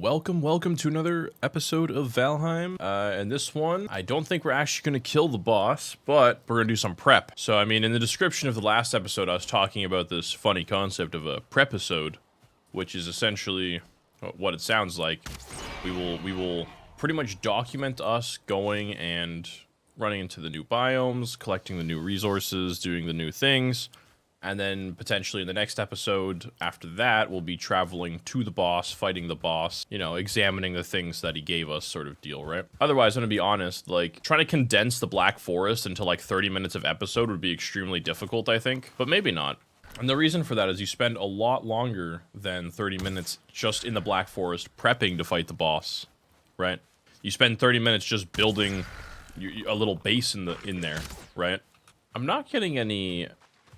Welcome to another episode of Valheim. And this one, I don't think we're actually going to kill the boss, but we're going to do some prep. So, I mean, in the description of the last episode, I was talking about this funny concept of a prep-isode, which is essentially what it sounds like. We will pretty much document us going and running into the new biomes, collecting the new resources, doing the new things. And then potentially in the next episode after that, we'll be traveling to the boss, fighting the boss, you know, examining the things that he gave us sort of deal, right? Otherwise, I'm gonna be honest, like, trying to condense the Black Forest into like 30 minutes of episode would be extremely difficult, I think, but maybe not. And the reason for that is you spend a lot longer than 30 minutes just in the Black Forest prepping to fight the boss, right? You spend 30 minutes just building a little base in there, right? I'm not getting any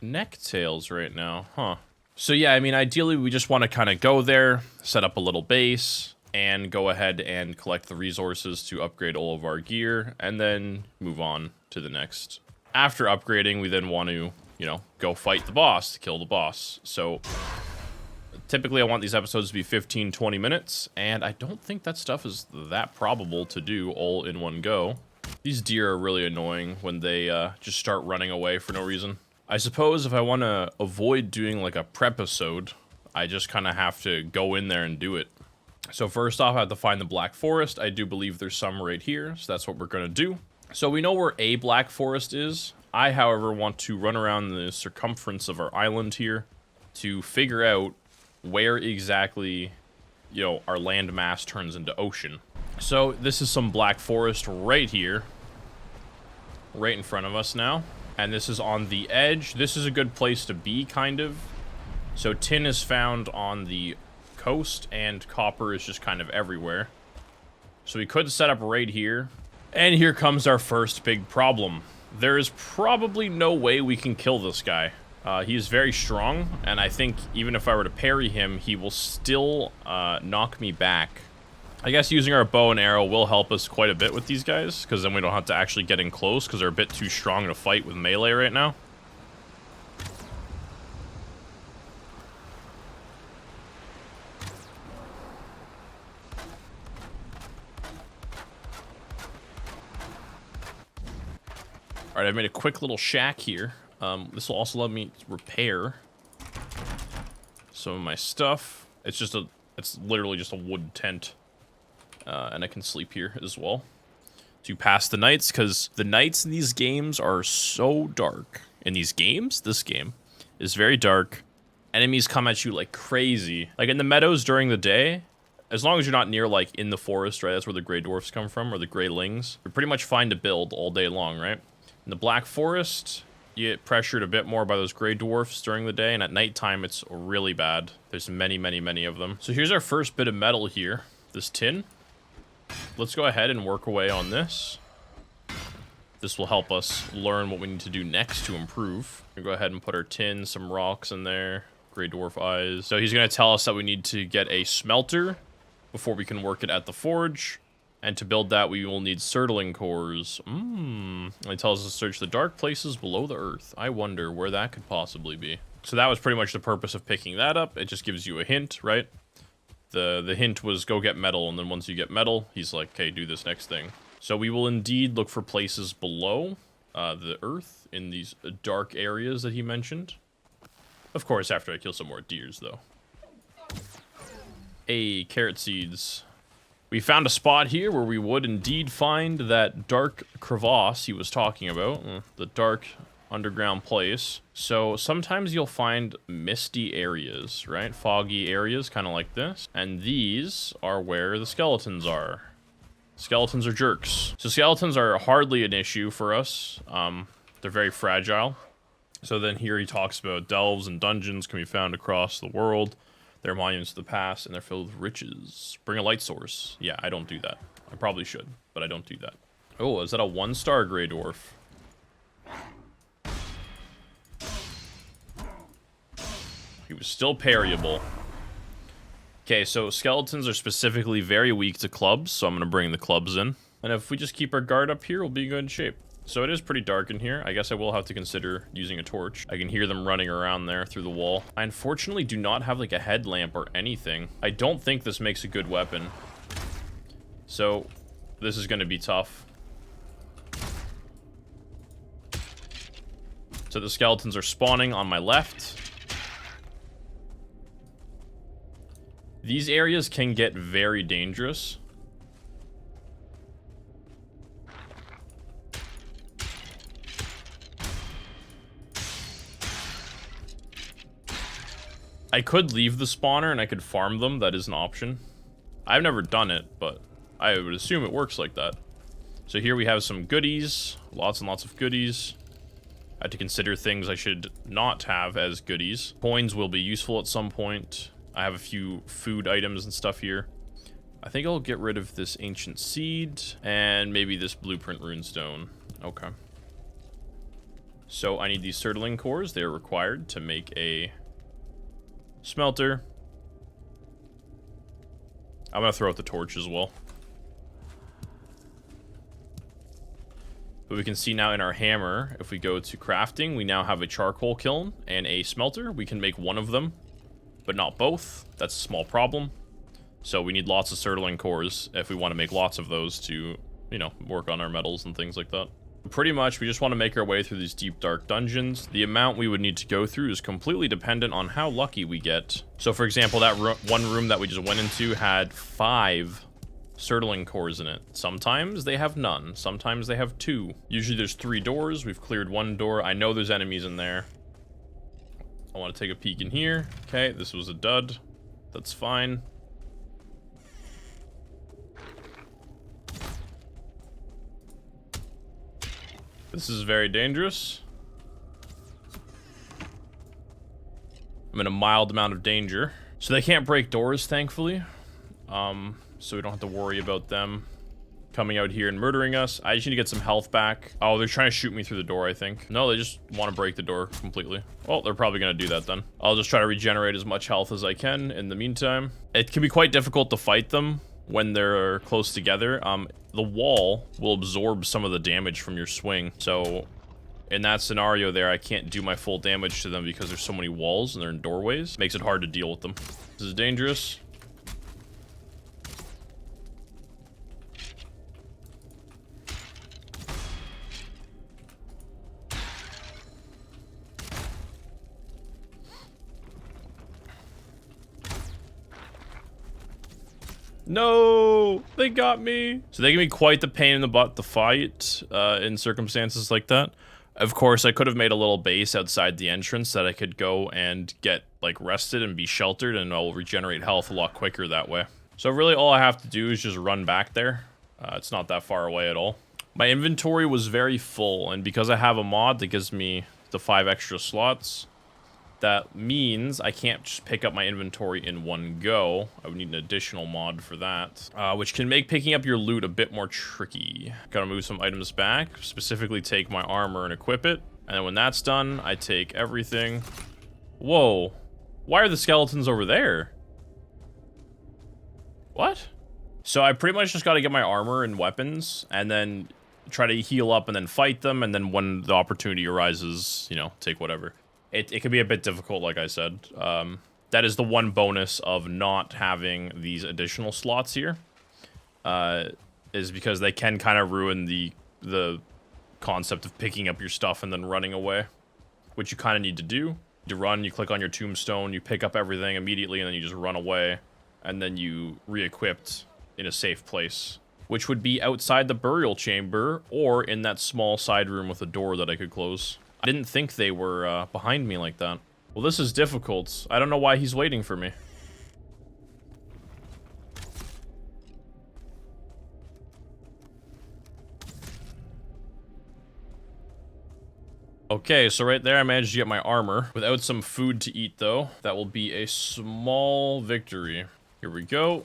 necktails right now, huh? So yeah, I mean, ideally we just want to kind of go there, set up a little base, and go ahead and collect the resources to upgrade all of our gear, and then move on to the next. After upgrading, we then want to, you know, go fight the boss, to kill the boss. So typically I want these episodes to be 15-20 minutes, and I don't think that stuff is that probable to do all in one go. These deer are really annoying when they just start running away for no reason. I suppose if I want to avoid doing like a prep-isode, I just kind of have to go in there and do it. So first off, I have to find the Black Forest. I do believe there's some right here, so that's what we're going to do. So we know where a Black Forest is. I, however, want to run around the circumference of our island here to figure out where exactly, you know, our land mass turns into ocean. So this is some Black Forest right here, right in front of us now. And this is on the edge. This is a good place to be, kind of. So tin is found on the coast, and copper is just kind of everywhere. So we could set up right here. And here comes our first big problem. There is probably no way we can kill this guy. He is very strong, and I think even if I were to parry him, he will still knock me back. I guess using our bow and arrow will help us quite a bit with these guys, because then we don't have to actually get in close, because they're a bit too strong to fight with melee right now. Alright, I made a quick little shack here. This will also let me repair some of my stuff. It's literally just a wood tent. And I can sleep here as well to pass the nights, because the nights in these games are so dark. In these games, this game is very dark. Enemies come at you like crazy. Like in the meadows during the day, as long as you're not near like in the forest, right? That's where the gray dwarfs come from, or the gray lings. You're pretty much fine to build all day long, right? In the Black Forest, you get pressured a bit more by those gray dwarfs during the day, and at nighttime it's really bad. There's many of them. So here's our first bit of metal here, this tin. Let's go ahead and work away on this. This will help us learn what we need to do next to improve. We'll go ahead and put our tin, some rocks in there, gray dwarf eyes. So he's going to tell us that we need to get a smelter before we can work it at the forge. And to build that, we will need Stirling Cores. And it tells us to search the dark places below the earth. I wonder where that could possibly be. So that was pretty much the purpose of picking that up. It just gives you a hint, right? The hint was go get metal, and then once you get metal, he's like, okay, do this next thing. So we will indeed look for places below the earth in these dark areas that he mentioned. Of course, after I kill some more deers, though. Hey, carrot seeds. We found a spot here where we would indeed find that dark crevasse he was talking about. The dark underground place. So sometimes you'll find misty areas, right? Foggy areas, kind of like this. And these are where the skeletons are. Skeletons are jerks. So skeletons are hardly an issue for us. They're very fragile. So then here he talks about delves and dungeons can be found across the world. They're monuments to the past, and they're filled with riches. Bring a light source. Yeah, I don't do that. I probably should, but I don't do that. Oh, is that a 1-star gray dwarf? He was still parryable. Okay, so skeletons are specifically very weak to clubs, so I'm going to bring the clubs in. And if we just keep our guard up here, we'll be in good shape. So it is pretty dark in here. I guess I will have to consider using a torch. I can hear them running around there through the wall. I unfortunately do not have like a headlamp or anything. I don't think this makes a good weapon. So this is going to be tough. So the skeletons are spawning on my left. These areas can get very dangerous. I could leave the spawner and I could farm them. That is an option. I've never done it, but I would assume it works like that. So here we have some goodies. Lots and lots of goodies. I had to consider things I should not have as goodies. Coins will be useful at some point. I have a few food items and stuff here. I think I'll get rid of this ancient seed and maybe this blueprint runestone. Okay. So I need these Stirling Cores. They're required to make a smelter. I'm gonna throw out the torch as well. But we can see now in our hammer, if we go to crafting, we now have a charcoal kiln and a smelter. We can make one of them, but not both. That's a small problem. So we need lots of Stirling Cores if we want to make lots of those to, you know, work on our metals and things like that. Pretty much, we just want to make our way through these deep, dark dungeons. The amount we would need to go through is completely dependent on how lucky we get. So, for example, that one room that we just went into had 5 Stirling Cores in it. Sometimes they have none. Sometimes they have 2. Usually there's 3 doors. We've cleared 1 door. I know there's enemies in there. I want to take a peek in here. Okay, this was a dud. That's fine. This is very dangerous. I'm in a mild amount of danger. So they can't break doors, thankfully. So we don't have to worry about them coming out here and murdering us. I just need to get some health back. Oh, they're trying to shoot me through the door, I think. No, they just want to break the door completely. Well, they're probably going to do that then. I'll just try to regenerate as much health as I can in the meantime. It can be quite difficult to fight them when they're close together. The wall will absorb some of the damage from your swing. So in that scenario there, I can't do my full damage to them because there's so many walls and they're in doorways. Makes it hard to deal with them. This is dangerous. No, they got me. So they can be quite the pain in the butt to fight in circumstances like that. Of course, I could have made a little base outside the entrance that I could go and get like rested and be sheltered, and I'll regenerate health a lot quicker that way. So really all I have to do is just run back there. It's not that far away at all. My inventory was very full, and because I have a mod that gives me the 5 extra slots, that means I can't just pick up my inventory in one go. I would need an additional mod for that, which can make picking up your loot a bit more tricky. Gotta move some items back, specifically take my armor and equip it. And then when that's done, I take everything. Whoa, why are the skeletons over there? What? So I pretty much just gotta get my armor and weapons and then try to heal up and then fight them. And then when the opportunity arises, you know, take whatever. It can be a bit difficult, like I said. That is the one bonus of not having these additional slots here. Is because they can kind of ruin the concept of picking up your stuff and then running away. Which you kind of need to do. To run, you click on your tombstone, you pick up everything immediately, and then you just run away. And then you re-equipped in a safe place. Which would be outside the burial chamber, or in that small side room with a door that I could close. I didn't think they were behind me like that. Well, this is difficult. I don't know why he's waiting for me. Okay, so right there I managed to get my armor. Without some food to eat, though, that will be a small victory. Here we go.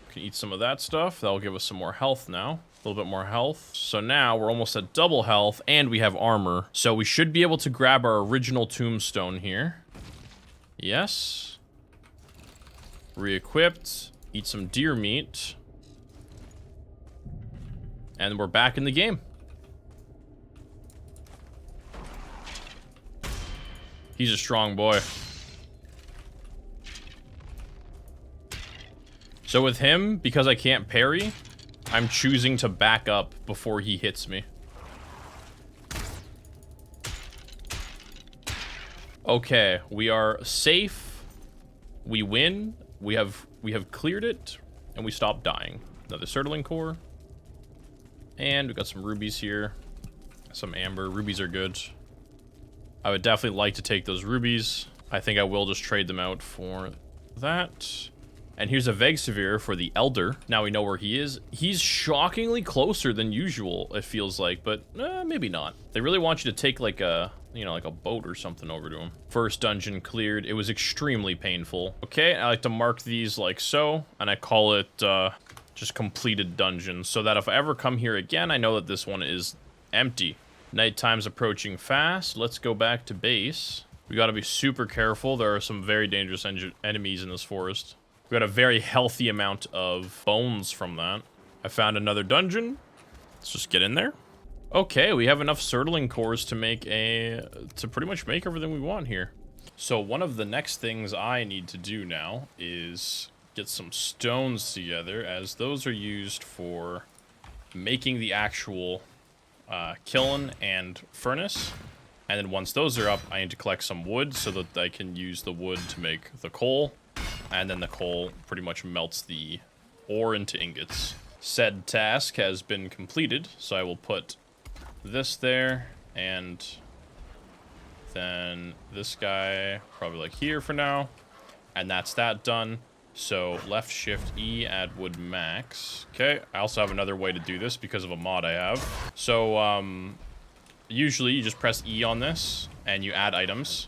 We can eat some of that stuff. That'll give us some more health now. A little bit more health. So now we're almost at double health and we have armor. So we should be able to grab our original tombstone here. Yes. Re-equipped. Eat some deer meat. And we're back in the game. He's a strong boy. So with him, because I can't parry, I'm choosing to back up before he hits me. Okay, we are safe. We win. We have cleared it, and we stopped dying. Another Stirling Core. And we got some rubies here. Some amber. Rubies are good. I would definitely like to take those rubies. I think I will just trade them out for that. And here's a Vegsevere for the Elder. Now we know where he is. He's shockingly closer than usual, it feels like, but maybe not. They really want you to take like a, you know, like a boat or something over to him. First dungeon cleared. It was extremely painful. Okay, I like to mark these like so, and I call it just completed dungeon, so that if I ever come here again, I know that this one is empty. Nighttime's approaching fast. Let's go back to base. We gotta be super careful. There are some very dangerous enemies in this forest. We got a very healthy amount of bones from that. I found another dungeon. Let's just get in there. Okay, we have enough Stirling Cores to pretty much make everything we want here. So one of the next things I need to do now is get some stones together, as those are used for making the actual kiln and furnace. And then once those are up, I need to collect some wood so that I can use the wood to make the coal. And then the coal pretty much melts the ore into ingots. Said task has been completed, so I will put this there, and then this guy probably like here for now. And that's that done. So left shift E, add wood max. Okay, I also have another way to do this because of a mod I have. So usually you just press E on this and you add items.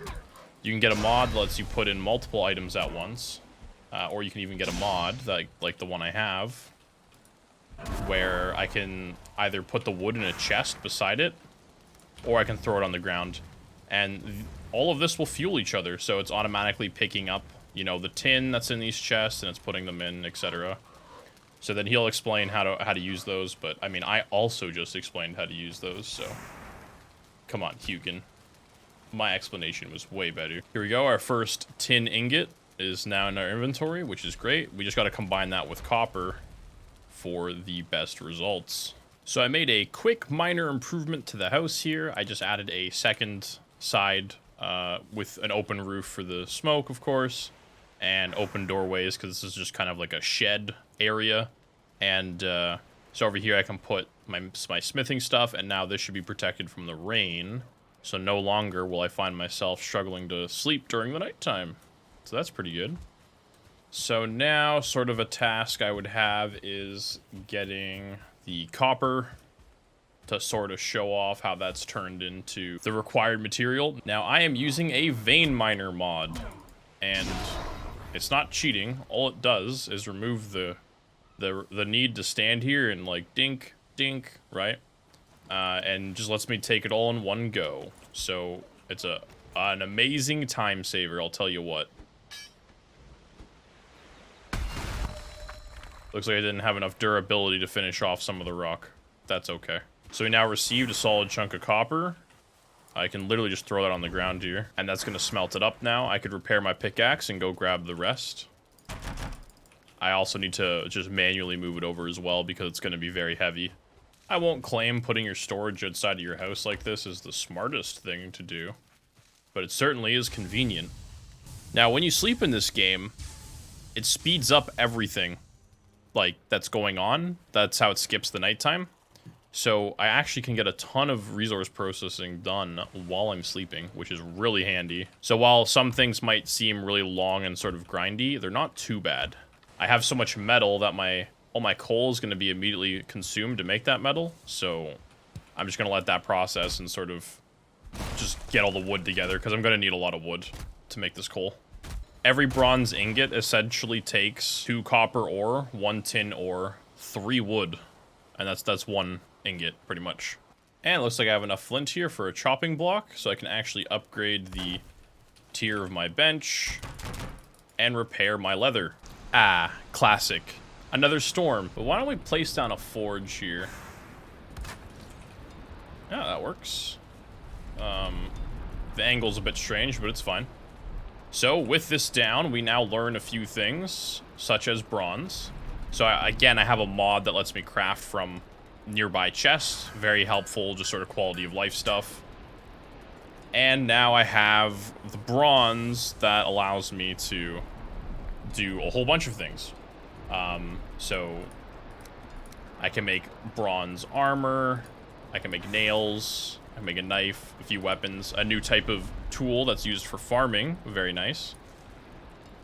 You can get a mod that lets you put in multiple items at once. Or you can even get a mod, like the one I have, where I can either put the wood in a chest beside it, or I can throw it on the ground. And all of this will fuel each other, so it's automatically picking up, you know, the tin that's in these chests, and it's putting them in, etc. So then he'll explain how to use those, but I mean, I also just explained how to use those, so come on, Hugin. My explanation was way better. Here we go, our first tin ingot is now in our inventory, which is great. We just got to combine that with copper for the best results. So I made a quick minor improvement to the house here. I just added a second side with an open roof for the smoke, of course, and open doorways, because this is just kind of like a shed area. And so over here I can put my smithing stuff, and now this should be protected from the rain. So no longer will I find myself struggling to sleep during the nighttime. So that's pretty good. So now sort of a task I would have is getting the copper to sort of show off how that's turned into the required material. Now I am using a vein miner mod, and it's not cheating. All it does is remove the need to stand here and like dink, dink, right? And just lets me take it all in one go. So it's an amazing time saver, I'll tell you what. Looks like I didn't have enough durability to finish off some of the rock. That's okay. So we now received a solid chunk of copper. I can literally just throw that on the ground here, and that's gonna smelt it up now. I could repair my pickaxe and go grab the rest. I also need to just manually move it over as well because it's gonna be very heavy. I won't claim putting your storage outside of your house like this is the smartest thing to do, but it certainly is convenient. Now, when you sleep in this game, it speeds up everything like that's going on. That's how it skips the nighttime. So I actually can get a ton of resource processing done while I'm sleeping, which is really handy. So while some things might seem really long and sort of grindy, they're not too bad. I have so much metal that all my coal is going to be immediately consumed to make that metal. So I'm just going to let that process and sort of just get all the wood together, because I'm going to need a lot of wood to make this coal. Every bronze ingot essentially takes 2 copper ore, 1 tin ore, 3 wood. And that's 1 ingot, pretty much. And it looks like I have enough flint here for a chopping block, so I can actually upgrade the tier of my bench and repair my leather. Ah, classic. Another storm. But why don't we place down a forge here? Yeah, that works. The angle's a bit strange, but it's fine. So, with this down, we now learn a few things, such as bronze. So, again, I have a mod that lets me craft from nearby chests. Very helpful, just sort of quality of life stuff. And now I have the bronze that allows me to do a whole bunch of things. So, I can make bronze armor, I can make nails, I can make a knife, a few weapons, a new type of tool that's used for farming, very nice.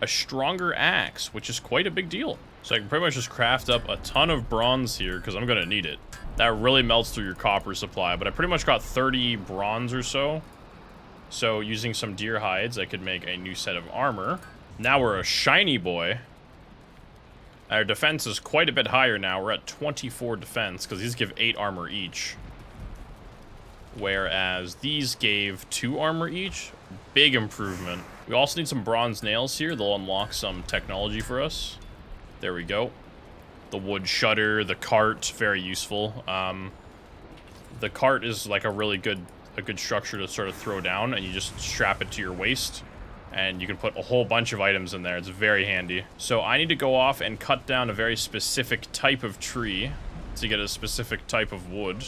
A stronger axe, which is quite a big deal. So I can pretty much just craft up a ton of bronze here, because I'm going to need it. That really melts through your copper supply, but I pretty much got 30 bronze or so. So using some deer hides, I could make a new set of armor. Now we're a shiny boy. Our defense is quite a bit higher now. We're at 24 defense, because these give 8 armor each. Whereas these gave 2 armor each. Big improvement. We also need some bronze nails here. They'll unlock some technology for us. There we go. The wood shutter, the cart, very useful. The cart is like a really good structure to sort of throw down, and you just strap it to your waist. And you can put a whole bunch of items in there. It's very handy. So I need to go off and cut down a very specific type of tree to get a specific type of wood.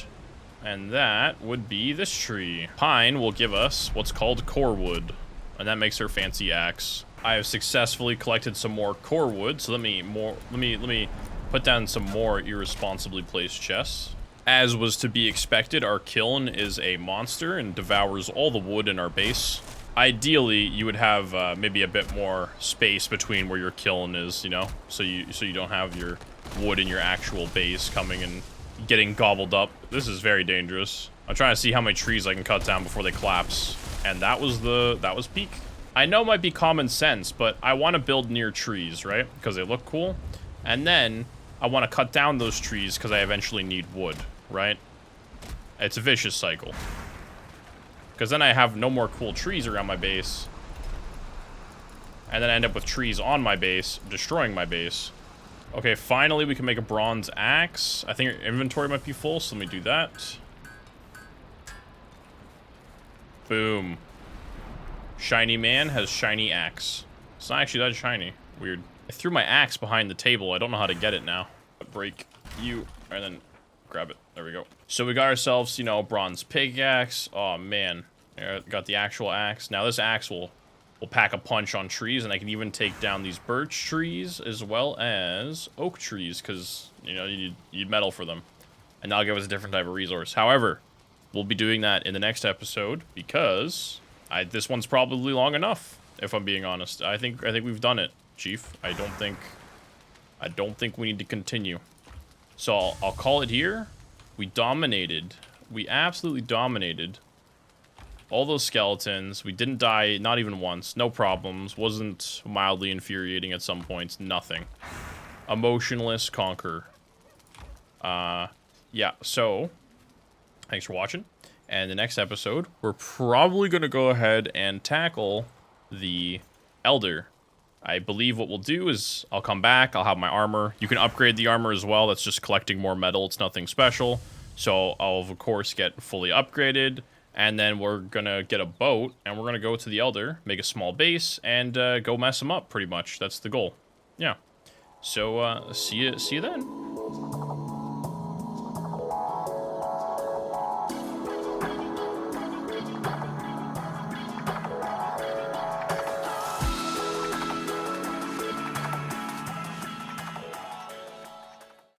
And that would be this tree. Pine will give us what's called core wood, and that makes her fancy axe. I have successfully collected some more core wood, so let me put down some more irresponsibly placed chests. As was to be expected, our kiln is a monster and devours all the wood in our base. Ideally, you would have maybe a bit more space between where your kiln is, you know, so you don't have your wood in your actual base coming and getting gobbled up. This is very dangerous. I'm trying to see how many trees I can cut down before they collapse, and that was peak. I know it might be common sense, but I want to build near trees, right? Because they look cool, and then I want to cut down those trees because I eventually need wood, right? It's a vicious cycle. Because then I have no more cool trees around my base. And then I end up with trees on my base, destroying my base. Okay, finally we can make a bronze axe. I think our inventory might be full, so let me do that. Boom. Shiny man has shiny axe. It's not actually that shiny. Weird. I threw my axe behind the table. I don't know how to get it now. Break you, and then grab it. There we go. So we got ourselves, you know, bronze pickaxe. Oh, man. Got the actual axe. Now this axe will pack a punch on trees, and I can even take down these birch trees as well as oak trees, because, you know, you need metal for them. And that'll give us a different type of resource. However, we'll be doing that in the next episode, because this one's probably long enough, if I'm being honest. I think we've done it, Chief. I don't think we need to continue. So I'll call it here. We dominated. We absolutely dominated all those skeletons. We didn't die, not even once. No problems. Wasn't mildly infuriating at some points. Nothing. Emotionless conqueror. Yeah, so thanks for watching. And the next episode, we're probably going to go ahead and tackle the Elder. I believe what we'll do is I'll come back, I'll have my armor. You can upgrade the armor as well. That's just collecting more metal. It's nothing special. So I'll, of course, get fully upgraded. And then we're going to get a boat, and we're going to go to the Elder, make a small base, and go mess him up, pretty much. That's the goal. Yeah. So see you then.